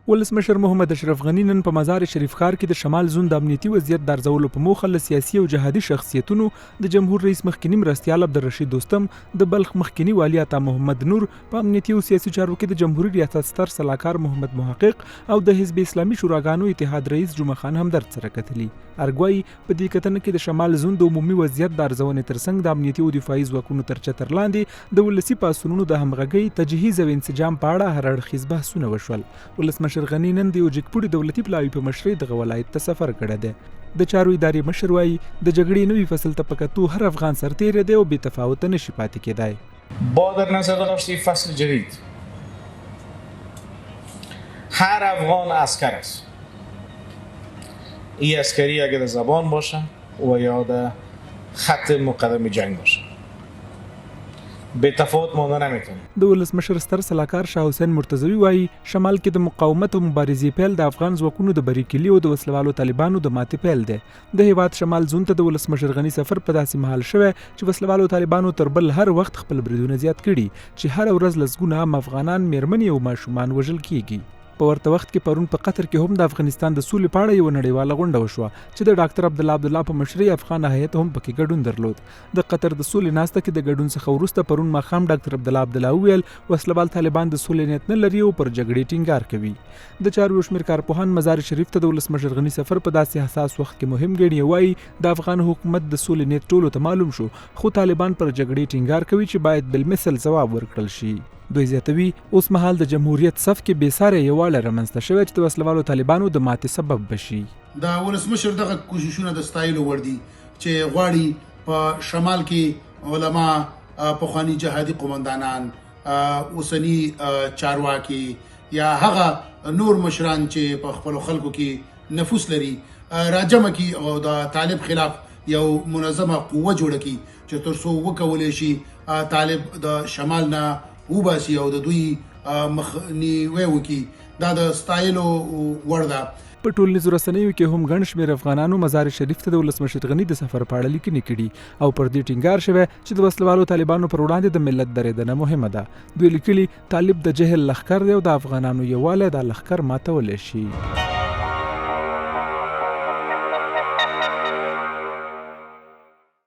ولسمشر محمد اشرف غني نن په مزار شریف ښار کې د شمال زون د امنیتي وضعیت د ارزولو په موخه له سیاسي او جهادي شخصیتونو د جمهور رئیس مخکنی مرستیال عبدالرشید دوستم، د بلخ مخکنی والی عطا محمد نور، په امنیتي او سیاسي چارو کې د جمهوریت ریاست ستر سلاکار محمد محقق او د حزب اسلامي شوراګانو اتحاد رئیس جمعه خان همدرد سره کتلي. ارګوایي په دې کتنه کې د شمال زون د عمومي وضعیت د ارزونې ترڅنګ د امنیتي او دفاعي ځواکونو تر چتر لاندې د ولسي پاڅونونو د همغږۍ، تجهیز او انسجام په اړه هر اړخیز بحثونه وشول. ولسمشر غني نن د جګپوړي دولتي پلاوي په مشرۍ دغه ولایت ته سفر کړی دی. د چارو ادارې مشر وایي د جګړې نوي فصل ته په کتو هر افغان سرتیری دی او بې تفاوته نشي پاتې کېدای. با در نظر داشت فصل جدید هر افغان عسکر است. این عسکری اگر در زبان باشه و یا در خط مقدم جنگ باشه به تفاوت مانده نمیتونه. د ولسمشر ستر سلاکار شاه حسین مرتضوی وایي شمال کې د مقاومت او مبارزې پیل د افغان ځواکونو د بری کلي او د وسلوالو طالبانو د ماتې پیل دی. د هیواد شمال زون ته د ولسمشر غني سفر په داسې مهال شوی چې وسلوالو طالبانو تر بل هر وخت خپل بریدونه زیات کړي چې هر ورځ لسګونه عام افغانان، میرمنې او ماشومان وژل کیږي. په ورته وخت کې پرون په قطر کې هم د افغانستان د سولې په اړه یوه نړیواله غونډه وشوه چې د ډاکټر عبدالله په مشرۍ افغان هیئت هم پکې ګډون درلود. د قطر د سولې ناسته کې د ګډون څخه وروسته پرون ماښام ډاکټر عبدالله وویل وسلوال طالبان د سولې نیت نه لري او پر جګړې ټینګار کوي. د چارو یو شمېر کارپوهان مزار شریف ته د ولسمشر غني سفر په داسې حساس وخت کې مهم ګڼي. وایي د افغان حکومت د سولې نیت ټولو ته معلوم شو، خو طالبان پر جګړې ټینګار کوي چې باید بالمثل ځواب ورکړل شي. دوی زیاتوي اوس مهال د جمهوریت صف کې بېساری یووالی رامنځته شوی چې د وسلوالو طالبانو د ماتې سبب بشي. د ولسمشر دغه کوششونه د ستایلو وړ دي چې غواړي په شمال کې علما، پخواني جهادي قومندانان، اوسني چارواکي یا هغه نور مشران چې په خپلو خلکو کې نفوذ لري راجمع کی او د طالب خلاف یو منظمه قوه جوړه کی چې تر څو وکولی شي طالب د شمال نه وباسي او د دوی مخنیوی وکړي. دا د ستایلو وړ ده. په ټولنیزو رسنیو کې هم ګڼ شمېر افغانانو مزار شریف ته د ولسمشر غني د سفر په اړه لیکنې کړي او پر دې ټینګار شوی چې د وسلوالو طالبانو پر وړاندې د ملت درېدنه مهمه ده. دوی لیکلي طالب د جهل لښکر دی او د افغانانو یووالی دا لښکر ماتولی شي.